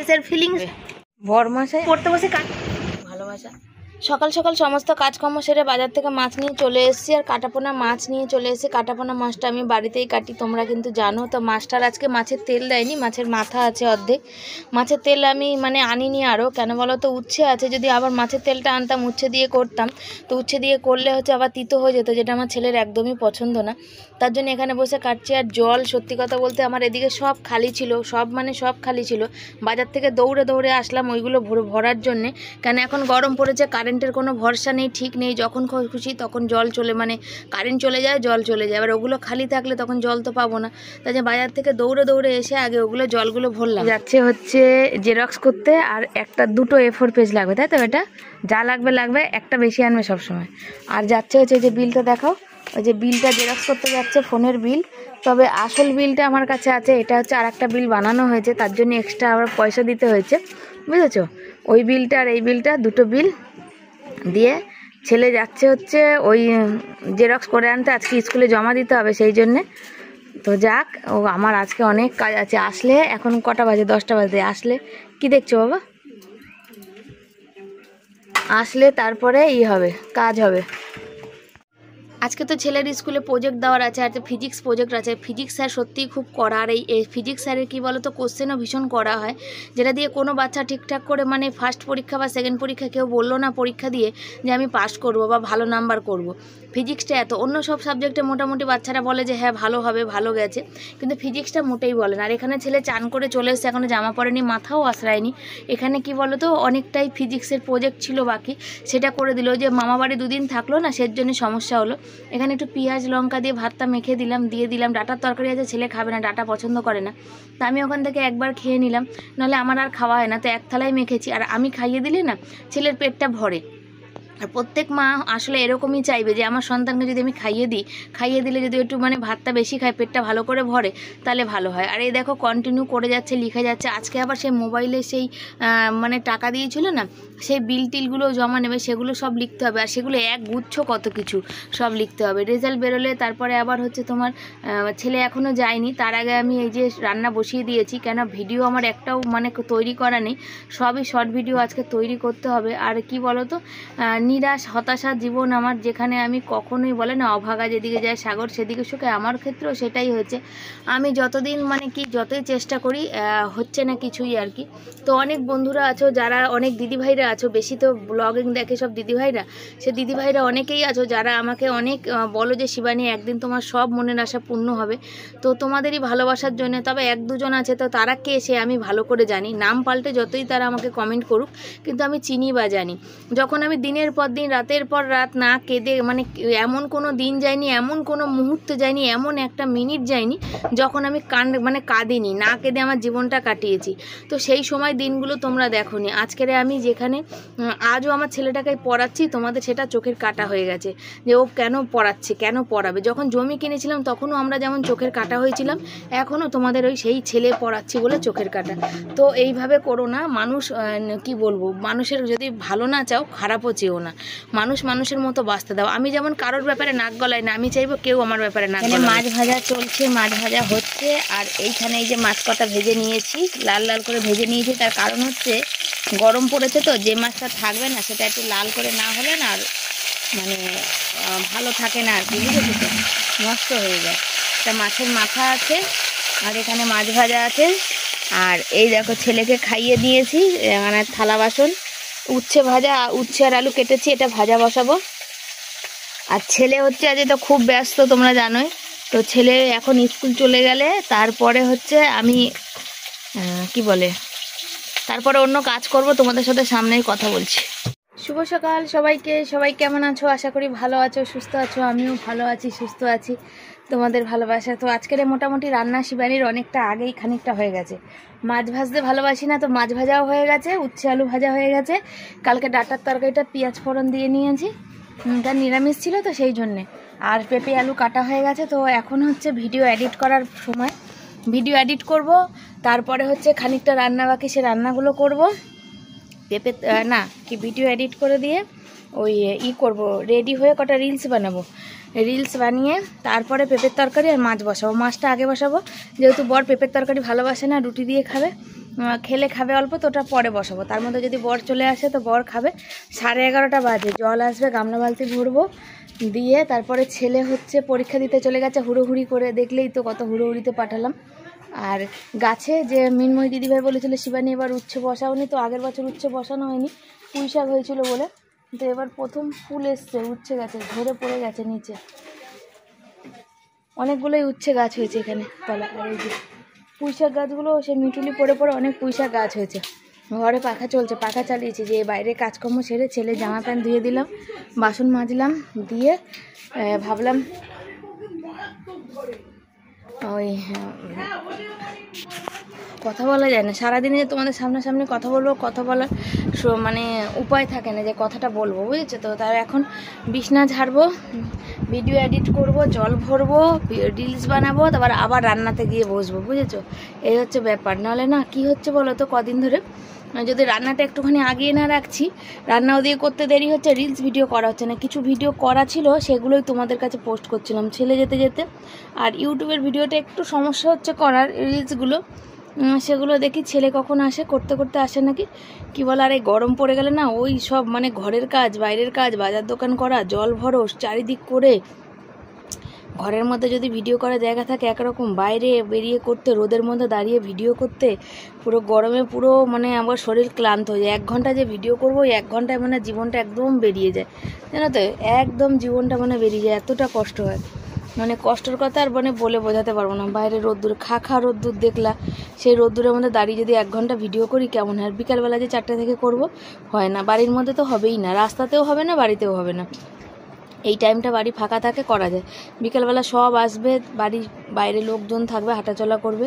এর ফিলিংস ভর মাসে পড়তে বসে কাট ভালোবাসা। সকাল সকাল সমস্ত কাজকর্ম সেরে বাজার থেকে মাছ নিয়ে চলে এসেছি, আর কাটাপোনা মাছ নিয়ে চলে এসেছি। কাটাপোনা মাছটা আমি বাড়িতেই কাটি, তোমরা কিন্তু জানো। তো মাছটার আজকে মাছের তেল দেয়নি, মাছের মাথা আছে অর্ধেক। মাছের তেল আমি মানে আনিনি আরও, কেন বলো তো উচ্ছে আছে, যদি আবার মাছের তেলটা আনতাম উচ্ছে দিয়ে করতাম, তো উচ্ছে দিয়ে করলে হচ্ছে আবার তিতো হয়ে যেত, যেটা আমার ছেলের একদমই পছন্দ না। তার জন্য এখানে বসে কাটছি। আর জল সত্যি কথা বলতে আমার এদিকে সব খালি ছিল, সব খালি ছিল। বাজার থেকে দৌড়ে দৌড়ে আসলাম ওইগুলো ভরার জন্যে, কেন এখন গরম পড়েছে, কারেন্টের কোনো ভরসা নেই, ঠিক নেই, যখন খুশি তখন জল কারেন্ট চলে যায়, জল চলে যায়। এবার ওগুলো খালি থাকলে তখন জল তো পাবো না, তাই যে বাজার থেকে দৌড়ে দৌড়ে এসে আগে ওগুলো জলগুলো ভরলাম। যাচ্ছে হচ্ছে জেরক্স করতে, আর দুটো A4 পেজ লাগবে, তাই তো? এটা যা লাগবে, একটা বেশি আনবে সবসময়। আর যাচ্ছে হচ্ছে যে বিলটা দেখাও, ওই যে বিলটা জেরক্স করতে যাচ্ছে, ফোনের বিল। তবে আসল বিলটা আমার কাছে আছে, এটা হচ্ছে আর একটা বিল বানানো হয়েছে, তার জন্য এক্সট্রা আবার পয়সা দিতে হয়েছে, বুঝেছো? ওই বিলটা আর এই বিলটা, দুটো বিল দিয়ে ছেলে যাচ্ছে হচ্ছে ওই জেরক্স করে আনতে, আজকে স্কুলে জমা দিতে হবে সেই জন্যে। তো যাক, ও আমার আজকে অনেক কাজ আছে। আসলে এখন কটা বাজে? 10টা বাজে। আসলে কি দেখছো বাবা? আসলে তারপরে হবে, কাজ হবে। আজকে তো ছেলের স্কুলে প্রজেক্ট দেওয়ার আছে, আর ফিজিক্স প্রজেক্ট আছে। ফিজিক্স স্যার সত্যিই খুব কড়া, আর এই ফিজিক্স স্যারের কী বলো তো, কোশ্চেনও ভীষণ করা হয়, যেটা দিয়ে কোনো বাচ্চা ঠিকঠাক করে মানে ফার্স্ট পরীক্ষা বা সেকেন্ড পরীক্ষা কেউ বললো না পরীক্ষা দিয়ে যে আমি পাস করব বা ভালো নাম্বার করব। ফিজিক্সটা এত, অন্য সব সাবজেক্টে মোটামুটি বাচ্চারা বলে যে হ্যাঁ ভালো হবে, ভালো গেছে, কিন্তু ফিজিক্সটা মোটেই বলে না। আর এখানে ছেলে চান করে চলে এসেছে, এখনও জামা পরেনি, মাথাও আশ্রায়নি। এখানে কি বলো তো, অনেকটাই ফিজিক্সের প্রজেক্ট ছিল বাকি, সেটা করে দিল। যে মামাবাড়ি দুদিন থাকলো না, সের জন্য সমস্যা হলো। এখানে একটু পেঁয়াজ লঙ্কা দিয়ে ভাতটা মেখে দিলাম, দিয়ে দিলাম। ডাটার তরকারি আছে, ছেলে খাবে না, ডাটা পছন্দ করে না, তা আমি ওখান থেকে একবার খেয়ে নিলাম, নাহলে আমার আর খাওয়া হয় না। তো এক থালায় মেখেছি, আর আমি খাইয়ে দিলে না ছেলের পেটটা ভরে। আর প্রত্যেক মা আসলে এরকমই চাইবে যে আমার সন্তানকে যদি আমি খাইয়ে দিলে যদি একটু মানে ভাতটা বেশি খায়, পেটটা ভালো করে ভরে, তাহলে ভালো হয়। আর এই দেখো কন্টিনিউ করে যাচ্ছে, লিখে যাচ্ছে। আজকে আবার সেই মোবাইলে সেই মানে টাকা দিয়েছিল না, সেই বিল টিলগুলো জমা নেবে, সেগুলো সব লিখতে হবে। আর সেগুলো এক গুচ্ছ কত কিছু সব লিখতে হবে। রেজাল্ট বেরোলে তারপরে আবার হচ্ছে তোমার ছেলে এখনও যায়নি, তার আগে আমি এই যে রান্না বসিয়ে দিয়েছি, কেন ভিডিও আমার একটাও মানে তৈরি করা নেই, সবই শর্ট ভিডিও আজকে তৈরি করতে হবে। আর কি বলো তো, নিরাশ হতাশা জীবন আমার, যেখানে আমি কখনোই বলে না অভাগা যেদিকে যায় সাগর সেদিকে শুকে, আমার ক্ষেত্রেও সেটাই হয়েছে। আমি যতদিন মানে কি যতই চেষ্টা করি হচ্ছে না কিছুই আর কি। তো অনেক বন্ধুরা আছো, যারা অনেক দিদিভাইরা আছো, বেশি তো ব্লগিং দেখে সব দিদিভাইরা, সে দিদিভাইরা অনেকেই আছো যারা আমাকে অনেক বলো যে শিবানী একদিন তোমার সব মনের আশা পূর্ণ হবে। তো তোমাদেরই ভালোবাসার জন্য, তবে এক দুজন আছে, তো তারা কে সে আমি ভালো করে জানি, নাম পাল্টে যতই তারা আমাকে কমেন্ট করুক, কিন্তু আমি চিনি বা জানি। যখন আমি দিনের পর দিন রাতের পর রাত না কেঁদে, মানে এমন কোনো দিন যায়নি, এমন কোনো মুহূর্ত যায়নি, এমন একটা মিনিট যায়নি যখন আমি কাঁদিনি, না কেঁদে আমার জীবনটা কাটিয়েছি। তো সেই সময় দিনগুলো তোমরা দেখোনি। আজকের আমি যেখানে আজও আমার ছেলেটাকে পড়াচ্ছি, তোমাদের সেটা চোখের কাটা হয়ে গেছে যে ও কেন পড়াচ্ছে, কেন পড়াবে। যখন জমি কিনেছিলাম তখনও আমরা যেমন চোখের কাটা হয়েছিলাম, এখনও তোমাদের ওই সেই ছেলে পড়াচ্ছি বলে চোখের কাটা। তো এইভাবে করো না। মানুষ কি বলবো, মানুষের যদি ভালো না চাও, খারাপও চেও না। মানুষের মতো বাঁচতে দাও। আমি যেমন কারোর ব্যাপারে নাক গলাই না, আমি চাইবো কেউ আমার ব্যাপারে নাক গলায়। মাছ ভাজা চলছে, মাছ ভাজা হচ্ছে। আর এইখানে এই যে মাছ কটা ভেজে নিয়েছি, লাল লাল করে ভেজে নিয়েছি, তার কারণ হচ্ছে গরম পড়েছে তো, যে মাছটা থাকবে না সেটা একটু লাল করে না হলে না আর মানে ভালো থাকে না আর কি, বুঝেছো তো, নষ্ট হয়ে যায়। তা মাছের মাথা আছে, আর এখানে মাছ ভাজা আছে। আর এই দেখো ছেলেকে খাইয়ে দিয়েছি, মানে থালা বাসন। উচ্ছে ভাজা, উচ্ছে আর আলু কেটেছি, এটা ভাজা বসাবো। আর ছেলে হচ্ছে আজ তো খুব ব্যস্ত, তোমরা জানোই তো। ছেলে এখন স্কুল চলে গেলে তারপরে হচ্ছে আমি কি বলে, তারপরে অন্য কাজ করব, তোমাদের সাথে সামনেই কথা বলছি। শুভ সকাল সবাইকে। সবাই কেমন আছো? আশা করি ভালো আছো, সুস্থ আছো। আমিও ভালো আছি, সুস্থ আছি, তোমাদের ভালোবাসা। তো আজকের মোটামুটি রান্না শিবানীর অনেকটা আগেই খানিকটা হয়ে গেছে। মাছ ভাজতে ভালোবাসি না, তো মাছ ভাজাও হয়ে গেছে, উচ্ছে আলু ভাজা হয়ে গেছে। কালকে ডাটার তরকারিটা পেঁয়াজ ফোড়ন দিয়ে নিয়েছি, তার নিরামিষ ছিল তো সেই জন্যে। আর পেঁপে আলু কাটা হয়ে গেছে। তো এখন হচ্ছে ভিডিও এডিট করার সময়, ভিডিও এডিট করব, তারপরে হচ্ছে খানিকটা রান্না বাকি, সে রান্নাগুলো করব। ভিডিও এডিট করে দিয়ে ওই করব, রেডি হয়ে কটা রিলস বানাবো, রিলস বানিয়ে তারপরে পেঁপের তরকারি আর মাছ বসাবো। মাছটা আগে বসাবো, যেহেতু বর পেঁপের তরকারি ভালোবাসে না, রুটি দিয়ে খাবে। খেলে খাবে অল্প, তো ওটা পরে বসাবো। তার মধ্যে যদি বর চলে আসে তো বর খাবে। 11:30 বাজে, জল আসবে, গামলা বালতি ভরবো, দিয়ে তারপরে ছেলে হচ্ছে পরীক্ষা দিতে চলে গেছে হুড়োহুড়ি করে, দেখলেই তো কত হুড়োহুড়িতে পাঠালাম। আর গাছে যে মিনময় দিদিভাই বলেছিল শিবানী এবার উচ্ছে বসাওনি, তো আগের বছর উচ্ছে বসানো হয়নি, পুঁই শাক হয়েছিল বলে, তো এবার প্রথম ফুল এসছে উচ্ছে গাছে, ঝরে পড়ে গেছে নিচে, অনেকগুলোই উচ্ছে গাছ হয়েছে এখানে তলা। আর এই যে পুঁই শাক গাছগুলো সে মিটুলি পড়ে পড়ে অনেক পুঁই শাক গাছ হয়েছে। ঘরে পাখা চলছে, পাখা চালিয়েছি, যে বাইরে কাজকর্ম সেরে ছেলে জামা প্যান্ট ধুয়ে দিলাম, বাসন মাজলাম, দিয়ে ভাবলাম ওই কথা বলা যায় না সারাদিনে, যে তোমাদের সামনাসামনি কথা বলবো, কথা বলার মানে উপায় থাকে না যে কথাটা বলবো, বুঝেছো তো। তার এখন বিছনা ঝাড়বো, ভিডিও এডিট করব, জল ভরবো, রিলস বানাবো, তারপর আবার রান্নাতে গিয়ে বসবো, বুঝেছো। এই হচ্ছে ব্যাপার। নাহলে না কি হচ্ছে বলো তো, কদিন ধরে যদি রান্নাটা একটুখানি আগিয়ে না রাখছি, রান্নাও দিয়ে করতে দেরি হচ্ছে, রিলস ভিডিও করা হচ্ছে না। কিছু ভিডিও করা ছিল সেগুলোই তোমাদের কাছে পোস্ট করছিলাম ছেলে যেতে যেতে। আর ইউটিউবের ভিডিওটা একটু সমস্যা হচ্ছে করার, রিলসগুলো সেগুলো দেখি ছেলে কখন আসে, করতে করতে আসে নাকি কি বলে। আর এই গরম পড়ে গেলে না ওই সব মানে ঘরের কাজ, বাইরের কাজ, বাজার দোকান করা, জল ভরস, চারিদিক করে, ঘরের মধ্যে যদি ভিডিও করার জায়গা থাকে একরকম, বাইরে বেরিয়ে করতে, রোদের মধ্যে দাঁড়িয়ে ভিডিও করতে, পুরো গরমে পুরো মানে আমার শরীর ক্লান্ত হয়ে যায়। 1 ঘন্টা যে ভিডিও করবো, 1 ঘন্টায় মানে জীবনটা একদম বেরিয়ে যায়, জানো তো, একদম জীবনটা মানে বেরিয়ে যায়, এতটা কষ্ট হয়, মানে কষ্টের কথা আর মানে বলে বোঝাতে পারবো না। বাইরে রোদ্দুর, খা রোদ্দুর দেখলা, সেই রোদ্দুরের মধ্যে দাঁড়িয়ে যদি 1 ঘন্টা ভিডিও করি কেমন হয়। আর বিকালবেলা যে 4টে থেকে করব হয় না, বাড়ির মধ্যে তো হবেই না, রাস্তাতেও হবে না, বাড়িতেও হবে না। এই টাইমটা বাড়ি ফাঁকা থাকে, করা যায়। বিকালবেলা সব আসবে, বাড়ির বাইরে লোকজন থাকবে, হাঁটাচলা করবে,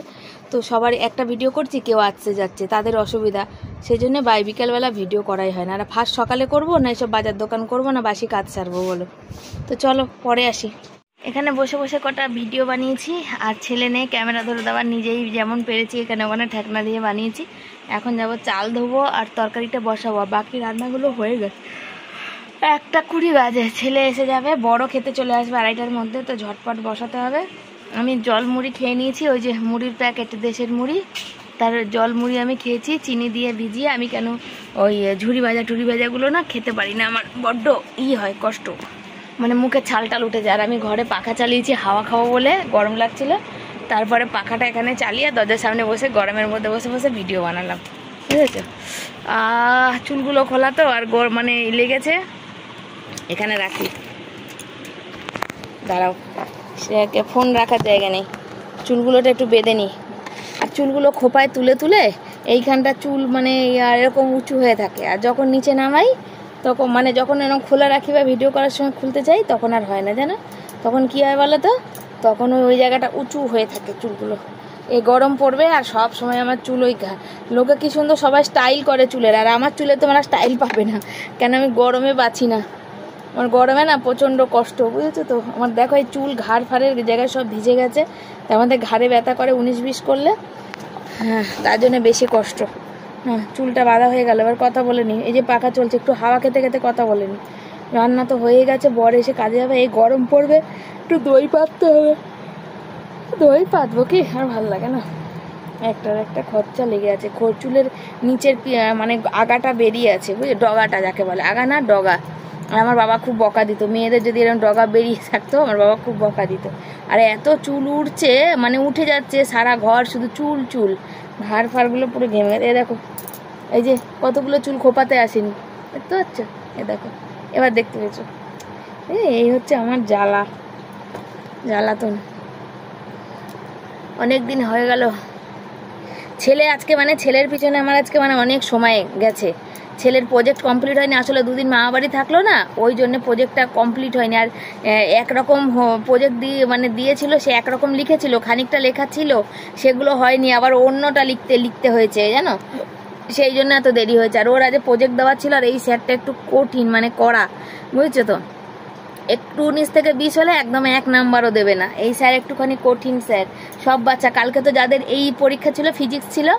তো সবার একটা ভিডিও করছি, কেউ আসছে যাচ্ছে, তাদের অসুবিধা, সেই জন্য বিকালবেলা ভিডিও করাই হয় না। আর ফার্স্ট সকালে করবো না, এসব বাজার দোকান করবো না, বাসি কাজ সারবো বলো। তো চলো পরে আসি। এখানে বসে বসে কটা ভিডিও বানিয়েছি, আর ছেলে নেই ক্যামেরা ধরে দেওয়ার, নিজেই যেমন পেরেছি এখানে ওখানে ঠেকনা দিয়ে বানিয়েছি। এখন যাব চাল ধোবো আর তরকারিটা বসাবো, বাকি রান্নাগুলো হয়ে গেছে। 1:20 বাজে, ছেলে এসে যাবে, বড় খেতে চলে আসবে 2:30টার মধ্যে, তো ঝটপট বসাতে হবে। আমি জল মুড়ি খেয়ে নিয়েছি, ওই যে মুড়ির প্যাকেট, দেশের মুড়ি, তার জল মুড়ি আমি খেয়েছি চিনি দিয়ে ভিজিয়ে। আমি কেন ওই ঝুড়ি ভাজাগুলো না খেতে পারি না, আমার বড্ড হয়, কষ্ট, মানে মুখে ছালটাল উঠে যায়। আর আমি ঘরে পাখা চালিয়েছি হাওয়া খাবো বলে, গরম লাগছিল, তারপরে পাখাটা এখানে চালিয়ে দরজার সামনে বসে গরমের মধ্যে বসে বসে ভিডিও বানালাম, বুঝেছো। চুলগুলো খোলা তো, আর মানে লেগেছে, এখানে রাখি, দাঁড়াও, সে ফোন রাখার জায়গা নেই, চুলগুলোটা একটু বেঁধে নিই। আর চুলগুলো খোপায় তুলে তুলে এইখানটা চুল মানে এরকম উঁচু হয়ে থাকে, আর যখন নিচে নামাই তখন মানে যখন এরকম খোলা রাখি বা ভিডিও করার সময় খুলতে চাই তখন আর হয় না, জানো, তখন কী হয় বলো তো, তখন ওই জায়গাটা উঁচু হয়ে থাকে চুলগুলো। এই গরম পড়বে আর সব সময় আমার চুল ওই লোকে কি সুন্দর সবাই স্টাইল করে চুলের, আর আমার চুলে তোমরা স্টাইল পাবে না, কেন আমি গরমে বাঁচি না, আমার গরমে না প্রচণ্ড কষ্ট, বুঝেছো তো। আমার দেখো এই চুল ঘাড় ফাড়ের জায়গায় সব ভিজে গেছে, আমাদের ঘাড়ে ব্যথা করে 19-20 করলে, হ্যাঁ তার জন্য বেশি কষ্ট। হ্যাঁ চুলটা বাঁধা হয়ে গেল, এবার কথা বলে নি, এই যে পাখা চলছে, একটু হাওয়া খেতে খেতে কথা বলে নি। রান্না তো হয়ে গেছে, বর এসে কাজে যাবে, এই গরম পড়বে, একটু দই পাততে হবে, দই পাতবো কি, আর ভালো লাগে না, একটার একটা খরচা লেগে আছে। চুলের নিচের মানে আগাটা বেরিয়ে আছে, বুঝলি, ডগাটা যাকে বলে, আগা না ডগা। আর আমার বাবা খুব বকা দিত, মেয়েদের যদি এরকম ডগা বেরিয়ে থাকতো আমার বাবা খুব বকা দিত। আর এত চুল উঠছে, মানে উঠে যাচ্ছে সারা ঘর, শুধু চুল চুল, ঘাড় ফাড়গুলো পুরো ঘেমে গেছে। দেখো এই যে কতগুলো চুল খোপাতে আসেনি, দেখতে পাচ্ছ, এ দেখো, এবার দেখতে পেয়েছো, এই হচ্ছে আমার জ্বালাতন। অনেক দিন হয়ে গেল, ছেলে আজকে মানে ছেলের পিছনে আমার আজকে মানে অনেক সময় গেছে। ছেলের প্রজেক্ট কমপ্লিট হয়নি, আসলে 2 দিন মামা বাড়ি থাকলো না, ওই জন্য প্রজেক্টটা কমপ্লিট হয়নি। আর একরকম প্রজেক্ট দিয়েছিল, সে একরকম লিখেছিল, খানিকটা লেখা ছিল, সেগুলো হয়নি, আবার অন্যটা লিখতে হয়েছে, জানো, সেই জন্য এত দেরি হয়েছে। আর ওর আজ প্রজেক্ট দেওয়া ছিল, আর এই স্যারটা একটু কঠিন, মানে কড়া, বুঝছো তো, একটু 19 থেকে 20 হলে একদম 1 নাম্বারও দেবে না, এই স্যার একটুখানি কঠিন স্যার। সব বাচ্চা, কালকে তো যাদের এই পরীক্ষা ছিল, ফিজিক্স ছিল,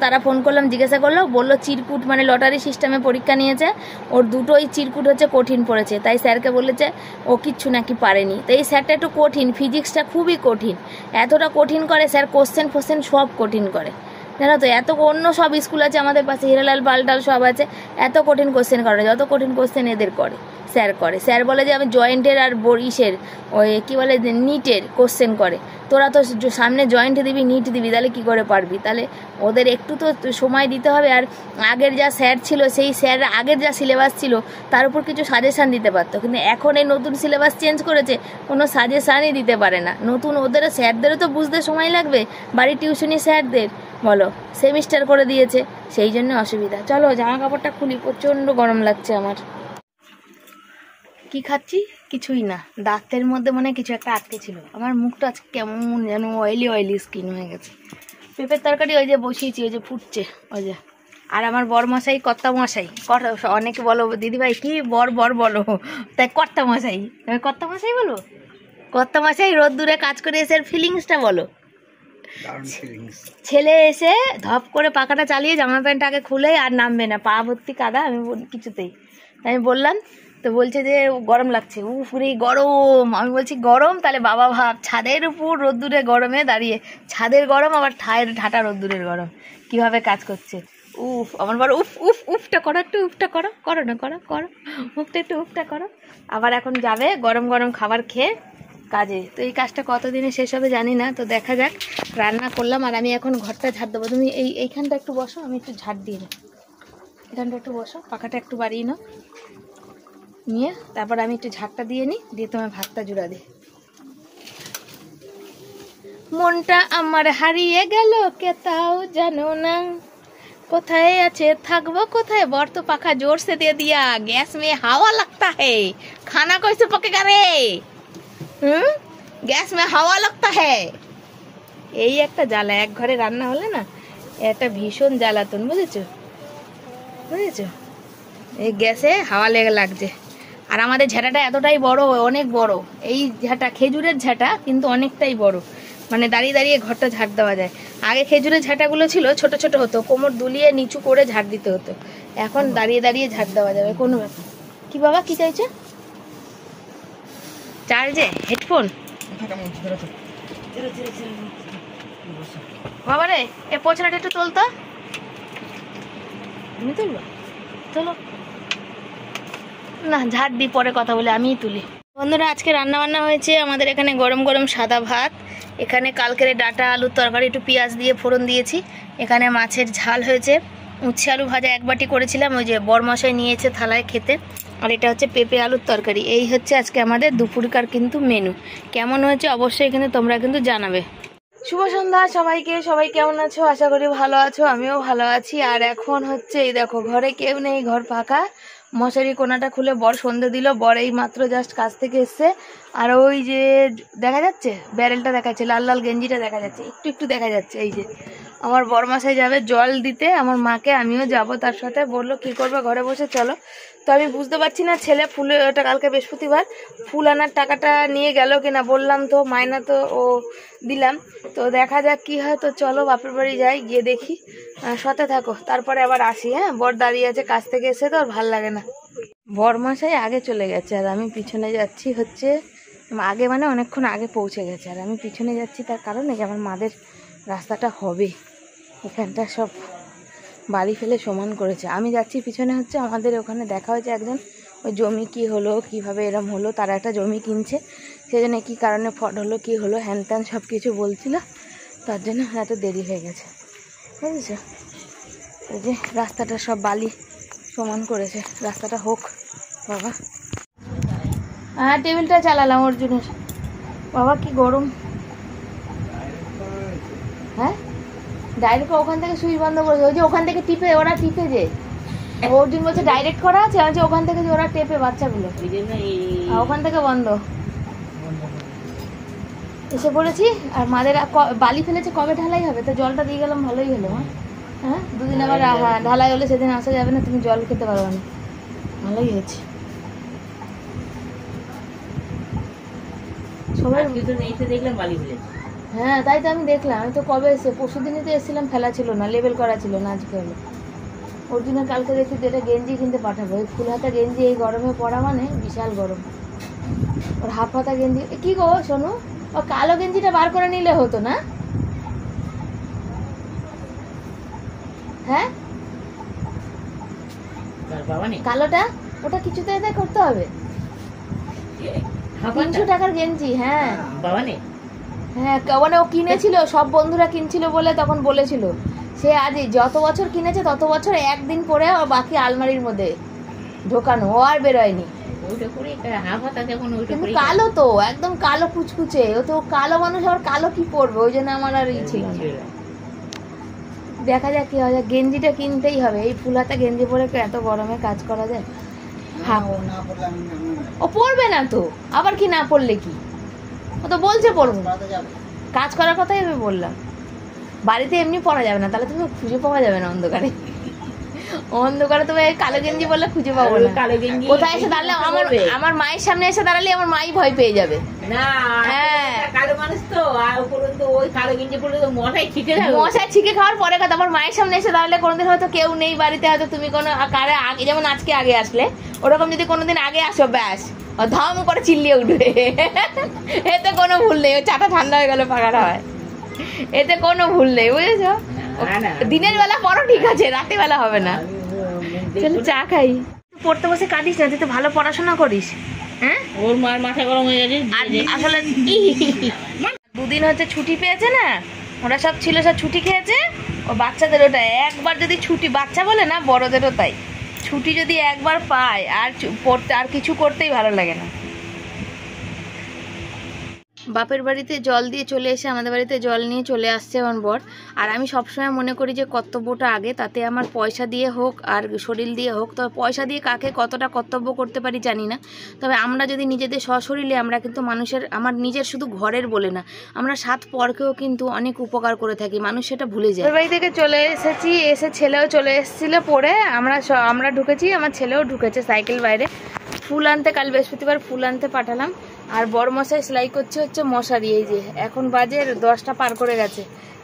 তারা ফোন করলাম, জিজ্ঞাসা করলো, বললো চিরকুট মানে লটারি সিস্টেমে পরীক্ষা নিয়েছে, ওর দুটোই চিরকুট হচ্ছে কঠিন পড়েছে, তাই স্যারকে বলেছে ও কিচ্ছু নাকি পারেনি। তো এই স্যারটা একটু কঠিন, ফিজিক্সটা খুবই কঠিন, এতটা কঠিন করে স্যার, কোশ্চেন সব কঠিন করে, জানো তো, এত অন্য সব স্কুল আছে আমাদের পাশে, হিরালাল পাল্টাল সব আছে, এত কঠিন কোশ্চেন করে, যত কঠিন কোশ্চেন এদের করে স্যার বলে যে আমি জয়েন্টের আর বরিশের ওই কী বলে নিটের কোশ্চেন করে, তোরা তো সামনে জয়েন্ট দিবি নিট দিবি, তাহলে কী করে পারবি? তাহলে ওদের একটু তো সময় দিতে হবে। আর আগের যা স্যার ছিল সেই স্যার আগের যা সিলেবাস ছিল তার উপর কিছু সাজেশান দিতে পারতো, কিন্তু এখন এই নতুন সিলেবাস চেঞ্জ করেছে, কোনো সাজেশানই দিতে পারে না। নতুন ওদেরও স্যারদেরও তো বুঝতে সময় লাগবে, বাড়ির টিউশনি স্যারদের বলো, সেমিস্টার করে দিয়েছে, সেই জন্য অসুবিধা। চলো জামা কাপড়টা খুলি, প্রচণ্ড গরম লাগছে আমার। কি খাচ্ছি? কিছুই না, দাঁতের মধ্যে মনে কিছু একটা আটকে ছিল। আমার মুখটা আজকে কেমন যেন অয়েলি স্কিন হয়ে গেছে। পেঁপের তরকারি ওই যে বসিয়েছি, ওই যে ফুটছে, ওই যে। আর আমার বরমশাই কর্তামশাই, অনেকে বলো দিদিভাই কি বর বলো, তাই কর্তামশাই, তুমি কর্তামশাই বলো, কর্তামশাই রোদ্দুরে কাজ করে এসে ফিলিংসটা বলো। ছেলে এসে ধপ করে পাখাটা চালিয়ে জামা প্যান্ট আগে খুলে আর নামবে না, পা ভর্তি কাদা, আমি কিছুতেই। আমি বললাম তো বলছে যে গরম লাগছে, উফরে গরম। আমি বলছি গরম, তাহলে বাবা ভাব ছাদের উপর রোদ্দুরে গরমে দাঁড়িয়ে, ছাদের গরম আবার ঠাটা রোদ্দুরের গরম, কিভাবে কাজ করছে। উফ, আমার বড় উফটা করো, একটু উফটা করো না করো মুখটা একটু উফটা করো। আবার এখন যাবে গরম গরম খাবার খেয়ে কাজে। তো এই কাজটা কতদিনে শেষ হবে জানি না, তো দেখা যাক। রান্না করলাম আর আমি এখন ঘরটা ঝাড় দেবো। তুমি এইখানটা একটু বসো, আমি একটু ঝাড় দিয়ে নাও, এখানটা একটু বসো, পাখাটা একটু বাড়িয়ে নাও, নিয়ে তারপর আমি একটু ঝাড়টা দিয়ে নিই, দিয়ে তোমার ভাতটা জুড়া দিই। মনটা আমার হারিয়ে গেল কে তাও জানো না, কোথায় আছে থাকবো কোথায়, বর তো পাখা জোর से दे दिया, गैस में हवा लगता है, खाना कैसे पकेगा रे, গ্যাস में हवा लगता है। এই একটা জ্বালা, এক ঘরে রান্না হলে না একটা ভীষণ জ্বালাতন, বুঝেছো? এই গ্যাসে হাওয়া লেগে লাগছে। আর আমাদের ঝাঁটাটা এতটাই বড়, অনেক বড়, এই ঝাঁটা খেজুরের ঝাঁটা, কিন্তু অনেকটাই বড়, মানে দাঁড়িয়ে দাঁড়িয়ে ঘরটা ঝাড় দেওয়া যায়। আগে খেজুরের ঝাঁটাগুলো ছিল ছোট ছোট হতো, কোমর দুলিয়ে নিচু করে ঝাড় দিতে হতো, এখন দাঁড়িয়ে দাঁড়িয়ে ঝাড় দেওয়া যাবে, কোনো ব্যাপার। কি বাবা কি চাইছে? চার্জে হেডফোন? বাবা রে, এ পোছনাটা একটু তোলতো, তুমি তুলবো? চলো না, ঝাড় দিই পরে কথা বলে, আমিই তুলি। বন্ধুরা, আজকে রান্না বান্না হয়েছে আমাদের এখানে গরম গরম সাদা ভাত, এখানে কালকের ডাটা আলুর তরকারি, একটু পেঁয়াজ দিয়ে ফোড়ন দিয়েছি, এখানে মাছের ঝাল হয়েছে, উচ্ছে আলু ভাজা এক বাটি করেছিলাম, ওই যে বরমশাই নিয়েছে থালায় খেতে, আর এটা হচ্ছে পেঁপে আলুর তরকারি। এই হচ্ছে আজকে আমাদের দুপুরকার কিন্তু মেনু। কেমন হয়েছে অবশ্যই কিন্তু তোমরা কিন্তু জানাবে। শুভ সন্ধ্যা সবাইকে, সবাই কেমন আছো? আশা করি ভালো আছো, আমিও ভালো আছি। আর এখন হচ্ছে এই দেখো, ঘরে কেউ নেই, ঘর ফাঁকা, মশারি কোনাটা খুলে বর সন্ধে দিল, বর এই মাত্র জাস্ট কাজ থেকে এসছে। আর ওই যে দেখা যাচ্ছে ব্যারেলটা দেখাচ্ছে, লাল লাল গেঞ্জিটা দেখা যাচ্ছে, একটু একটু দেখা যাচ্ছে, এই যে আমার বরমাসাই যাবে জল দিতে আমার মাকে, আমিও যাব তার সাথে। বললো কি করবে ঘরে বসে, চলো। তো আমি বুঝতে পারছি না ছেলে ফুলে, ওটা কালকে বৃহস্পতিবার, ফুল আনার টাকাটা নিয়ে গেল কিনা, বললাম তো মায়না তো ও দিলাম, তো দেখা যাক কি হয়। তো চলো বাপের বাড়ি যাই, গিয়ে দেখি, সাথে থাকো, তারপরে আবার আসি। হ্যাঁ, বর দাঁড়িয়ে আছে কাজ থেকে এসে, তো আর ভাল লাগে না। বরমাসাই আগে চলে গেছে আর আমি পিছনে যাচ্ছি, হচ্ছে আগে মানে অনেকক্ষণ আগে পৌঁছে গেছে, আর আমি পিছনে যাচ্ছি তার কারণে যে আমার মাদের রাস্তাটা হবে, এখানটা সব বাড়ি ফেলে সমান করেছে। আমি যাচ্ছি পিছনে, হচ্ছে আমাদের ওখানে দেখা হয়েছে একজন, ওই জমি কি হলো, কিভাবে এরম হলো, তারা একটা জমি কিনছে, সেজন্য কী কারণে ফট হলো, কি হলো, হ্যান ত্যান সব কিছু বলছিল, তার জন্য এত দেরি হয়ে গেছে, বুঝেছো? এই যে রাস্তাটা সব বালি সমান করেছে, রাস্তাটা হোক বাবা। হ্যাঁ, টেবিলটা চালালাম অর্জুনের। বাবা কি গরম। হ্যাঁ, ডাইরেক্ট ওখান থেকে সুইচ বন্ধ করেছে, ওই যে ওখান থেকে টিপে, ওরা টিপে, যে অর্জুন বলছে ডাইরেক্ট করা আছে, যে ওখান থেকে যে ওরা টেপে বাচ্চাগুলো, ওখান থেকে বন্ধ। এসে পড়েছি, আর মাদের বালি ফেলেছে, কবে ঢালাই হবে? তো জলটা দিয়ে গেলাম, ভালোই হলো। হ্যাঁ, দুদিন আবার হ্যাঁ ঢালাই হলে সেদিন আসা যাবে না, তুমি জল খেতে পারবে না, ভালোই হয়েছে। সবাই দেখলাম বালি ফেলেছে, হ্যাঁ তাই তো আমি দেখলাম, আমি তো কবে এসে পরশু দিনই তো এসেছিলাম, ফেলা ছিল না, লেবেল করা ছিল না, আজকে হলো। অর্জুনের কালকে দেখি যেটা গেঞ্জি কিনতে পাঠাবো, এই ফুল হাতা গেঞ্জি এই গরমে পরা মানে বিশাল গরম। ওর হাফ হাতা গেঞ্জি, কি গো শোনো, ও কালো গেঞ্জিটা বার করে নিলে হতো না? হ্যাঁ কালোটা ওটা কিছুতে করতে হবে 300 টাকার গেঞ্জি। হ্যাঁ হ্যাঁ মানে ও কিনেছিল, সব বন্ধুরা কিনছিল বলে তখন বলেছিল। সে আজই যত বছর কিনেছে তত বছর একদিন পরে ও বাকি আলমারির মধ্যে ঢোকানো, ও আর বেরোয়নি। কালো তো একদম কালো কুচকুচে, ও তো কালো মানুষ, আবার কালো কি পরবে, ওই জন্য আমার আর ই ছিল। দেখা যাক কি হয়। গেঞ্জিটা কিনতেই হবে, এই ফুল হাতা গেঞ্জি পরে এত গরমে কাজ করা যায়? ও পরবে না তো, আবার কি না পরলে কি, ও তো বলছে পরবো, কাজ করার কথাই আমি বললাম। বাড়িতে এমনি পরা যাবে না, তাহলে তুমি খুঁজে পাওয়া যাবে না অন্ধকারে। অন্ধকারে তুমি কালো গেঞ্জি বললে খুঁজে পাবো না। কোথায় এসে দাঁড়ালে আমার মায়ের সামনে এসে দাঁড়ালে আমার মাই ভয় পেয়ে যাবে। মশাই ছিকে খাওয়ার পরে কথা, আমার মায়ের সামনে এসে দাঁড়ালে কোনোদিন হয়তো কেউ নেই বাড়িতে, হয়তো তুমি কোনো কারে আগে, যেমন আজকে আগে আসলে, ওরকম যদি কোনোদিন আগে আসো ব্যাস ধম করে চিল্লিয়ে উঠবে। এতে কোনো ভুল নেই, ও চাটা ঠান্ডা হয়ে গেল পাকাটা হয়, এতে কোনো ভুল নেই, বুঝেছো? দিনের বেলা পড়ো ঠিক আছে, রাতের বেলা হবে না। চলো চা খাই। পড়তে বসে কাঁদিস না, তুই তো ভালো পড়াশোনা করিস। হ্যাঁ ওর মার মাথা গরম হয়ে গেছে আসলে। 2 দিন হচ্ছে ছুটি পেয়েছে না, ওরা সব ছিল, সব ছুটি খেয়েছে। ও বাচ্চাদের ওটা একবার যদি ছুটি, বাচ্চা বলে না বড়দেরও তাই, ছুটি যদি একবার পায় আর পড়তে আর কিছু করতেই ভালো লাগে না। বাপের বাড়িতে জল দিয়ে চলে এসে আমাদের বাড়িতে জল নিয়ে চলে আসছে আমার বর। আর আমি সবসময় মনে করি যে কর্তব্যটা আগে, তাতে আমার পয়সা দিয়ে হোক আর শরীর দিয়ে হোক, তবে পয়সা দিয়ে কাকে কতটা কর্তব্য করতে পারি জানি না। তবে আমরা যদি নিজেদের সশরীরে, আমরা কিন্তু মানুষের, আমার নিজের শুধু ঘরের বলে না, আমরা 7 পরকেও কিন্তু অনেক উপকার করে থাকি, মানুষ সেটা ভুলে যায়। বাড়ি থেকে চলে এসেছি, এসে ছেলেও চলে এসেছিল পড়ে, আমরা ঢুকেছি, আমার ছেলেও ঢুকেছে সাইকেল বাইরে। ফুল আনতে, কাল বৃহস্পতিবার ফুল আনতে পাঠালাম। আর বড় মশাই সেলাই করছে হচ্ছে মশারি, এই যে এখন বাজে 10টা পার করে গেছে,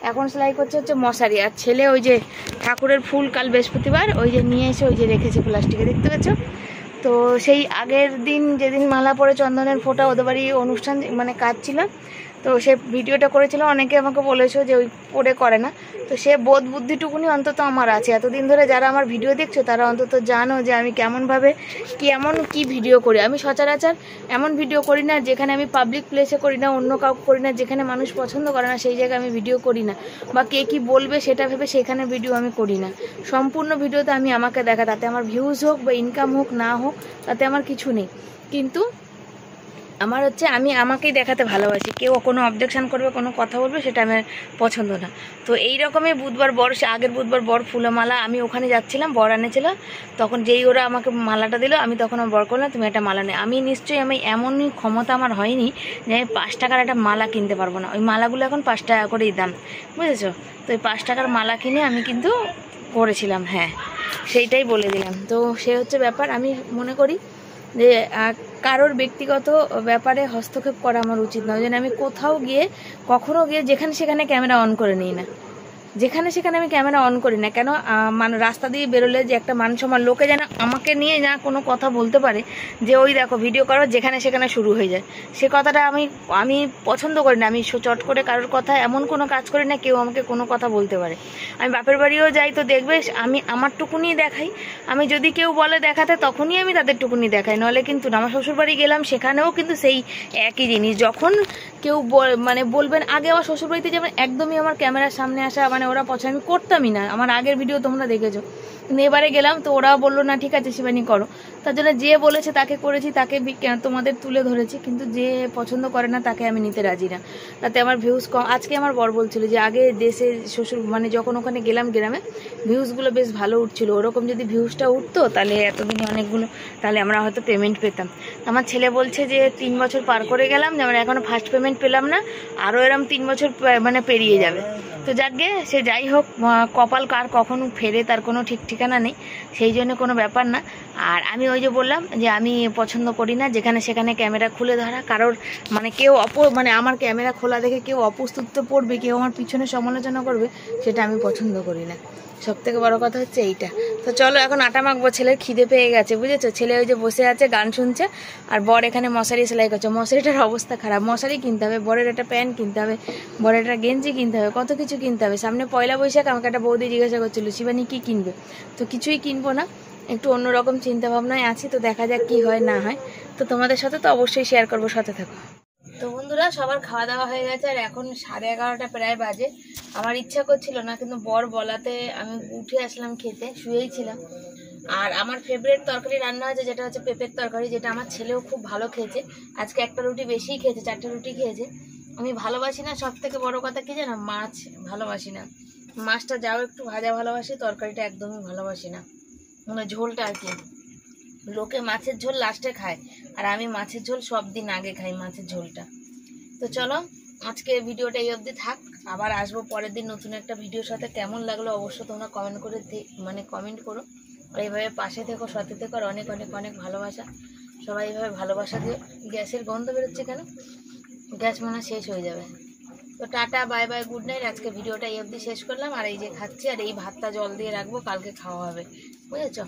এখন সেলাই করছে হচ্ছে মশারি। আর ছেলে ওই যে ঠাকুরের ফুল কাল বৃহস্পতিবার ওই যে নিয়ে এসে ওই যে রেখেছে প্লাস্টিকে, দেখতে পাচ্ছ তো? সেই আগের দিন যেদিন মালা পরে চন্দনের ফোঁটা, ওদের বাড়ি অনুষ্ঠান মানে কাজ ছিল, তো সে ভিডিওটা করেছিল। অনেকে আমাকে বলেছো যে ওই পরে করে না, তো সে বোধ বুদ্ধিটুকুনি অন্তত আমার আছে। এতদিন ধরে যারা আমার ভিডিও দেখছো তারা অন্তত জানো যে আমি কেমনভাবে কেমন কি ভিডিও করি। আমি সচরাচর এমন ভিডিও করি না যেখানে আমি পাবলিক প্লেসে করি না, অন্য কাউকে করি না, যেখানে মানুষ পছন্দ করে না সেই জায়গায় আমি ভিডিও করি না, বা কে কী বলবে সেটা ভেবে সেখানে ভিডিও আমি করি না। সম্পূর্ণ ভিডিওতে আমি আমাকে দেখা, তাতে আমার ভিউজ হোক বা ইনকাম হোক না হোক তাতে আমার কিছু নেই, কিন্তু আমার হচ্ছে আমি আমাকেই দেখাতে ভালোবাসি। কেউ কোনো অবজেকশন করবে, কোনো কথা বলবে, সেটা আমার পছন্দ না। তো এই রকমই বুধবার বর, আগের বুধবার বর ফুলমালা, আমি ওখানে যাচ্ছিলাম, বর আনেছিল, তখন যেই ওরা আমাকে মালাটা দিল, আমি তখন বর করলাম তুমি একটা মালা নেই। আমি নিশ্চয়ই আমি এমনই ক্ষমতা আমার হয়নি যে আমি 5 টাকার একটা মালা কিনতে পারবো না। ওই মালাগুলো এখন 5 টাকা করেই দাম, বুঝেছো? তো ওই 5 টাকার মালা কিনে আমি কিন্তু করেছিলাম। হ্যাঁ সেইটাই বলে দিলাম। তো সে হচ্ছে ব্যাপার। আমি মনে করি যে কারোর ব্যক্তিগত ব্যাপারে হস্তক্ষেপ করা আমার উচিত নয়। যেন আমি কোথাও গিয়ে কখনো গিয়ে যেখানে সেখানে ক্যামেরা অন করে নিই না, যেখানে সেখানে আমি ক্যামেরা অন করি না। কেন মানে রাস্তা দিয়ে বেরোলে যে একটা মান সম্মান, লোকে যেন আমাকে নিয়ে না কোনো কথা বলতে পারে যে ওই দেখো ভিডিও করো, যেখানে সেখানে শুরু হয়ে যায়, সে কথাটা আমি পছন্দ করি না। আমি চট করে কারোর কথা এমন কোনো কাজ করি না কেউ আমাকে কোনো কথা বলতে পারে। আমি বাপের বাড়িও যাই তো দেখবে আমি আমার টুকুনি দেখাই, আমি যদি কেউ বলে দেখাতে তখনই আমি তাদের টুকুনি দেখাই, নাহলে কিন্তু না। আমার শ্বশুরবাড়ি গেলাম সেখানেও কিন্তু সেই একই জিনিস, যখন কেউ মানে বলবেন, আগে আমার শ্বশুরবাড়িতে যেমন একদমই আমার ক্যামেরার সামনে আসা মানে ওরা পছন্দ, আমি করতামই না। আমার আগের ভিডিও তোমরা দেখেছো, কিন্তু এবারে গেলাম তো ওরা বললো না ঠিক আছে শিবানী করো, তার জন্য যে বলেছে তাকে করেছি, তাকে তোমাদের তুলে ধরেছি, কিন্তু যে পছন্দ করে না তাকে আমি নিতে রাজি না, তাতে আমার ভিউজ কম। আজকে আমার বর বলছিল যে আগে দেশে শ্বশুর মানে যখন ওখানে গেলাম গ্রামে ভিউজগুলো বেশ ভালো উঠছিল, ওরকম যদি ভিউজটা উঠতো তাহলে এতদিনে অনেকগুলো, তাহলে আমরা হয়তো পেমেন্ট পেতাম। আমার ছেলে বলছে যে 3 বছর পার করে গেলাম, যে আমরা এখনো ফার্স্ট পেমেন্ট পেলাম না, আরও এরম 3 বছর মানে পেরিয়ে যাবে। তো যাকগে সে যাই হোক, কপাল কার কখন ফেরে তার কোনো ঠিক ঠিকানা নেই, সেই জন্য কোনো ব্যাপার না। আর আমি ওই যে বললাম যে আমি পছন্দ করি না যেখানে সেখানে ক্যামেরা খুলে ধরা, কারোর মানে কেউ মানে আমার ক্যামেরা খোলা দেখে কেউ অপ্রস্তুত পড়বে, কেউ আমার পিছনে সমালোচনা করবে, সেটা আমি পছন্দ করি না। সব থেকে বড় কথা হচ্ছে এইটা। তো চলো এখন আটা মাখবো, ছেলের খিদে পেয়ে গেছে বুঝেছো। ছেলে ওই যে বসে আছে গান শুনছে, আর বর এখানে মশারি সেলাই করছে। মশারিটার অবস্থা খারাপ, মশারি কিনতে হবে, বরের একটা প্যান্ট কিনতে হবে, বরের একটা গেঞ্জি কিনতে হবে, কত কিছু কিনতে হবে। সামনে পয়লা বৈশাখ, আমাকে একটা বৌদি জিজ্ঞাসা করছিল শিবানী কী কিনবে, তো কিছুই কিনবো না, একটু অন্যরকম চিন্তা ভাবনায় আছি। তো দেখা যাক কি হয় না হয়, তো তোমাদের সাথে তো অবশ্যই শেয়ার করবো, সাথে থাকো। তো বন্ধুরা সবার খাওয়া দাওয়া হয়ে গেছে, আর এখন 11:30 প্রায় বাজে। আমার ইচ্ছা করছিল না, কিন্তু বর বলাতে আমি উঠে আসলাম খেতে, শুয়েই ছিলাম। আর আমার ফেভারিট তরকারি রান্না হয়েছে, যেটা হচ্ছে পেঁপের তরকারি, যেটা আমার ছেলেও খুব ভালো খেয়েছে। আজকে একটা রুটি বেশিই খেয়েছে, 4টে রুটি খেয়েছে। আমি ভালোবাসি না, সব থেকে বড় কথা কি জানো, মাছ ভালোবাসি না। মাছটা যাও একটু ভাজা ভালোবাসি, তরকারিটা একদমই ভালোবাসি না, মানে ঝোলটা আর কি। লোকে মাছের ঝোল লাস্টে খায়, আর আমি মাছের ঝোল সব দিন আগে খাই, মাছের ঝোলটা। তো চলো আজকে ভিডিওটা এই অবধি থাক, আবার আসবো পরের দিন নতুন একটা ভিডিওর সাথে। কেমন লাগলো অবশ্যই তোমরা কমেন্ট করে কমেন্ট করো। আর এইভাবে পাশে থেকো, সাথে থেকো, আর অনেক অনেক অনেক ভালোবাসা। সবাই এইভাবে ভালোবাসা দিও। গ্যাসের গন্ধ বেরোচ্ছে কেন, গ্যাস মনে হয় শেষ হয়ে যাবে। তো tata, bye bye, good night. আজকে ভিডিওটা এই অবধি শেষ করলাম। আর এই যে খাচ্ছি, আর এই ভাতটা জল দিয়ে রাখবো, কালকে খাওয়া হবে, বুঝেছো।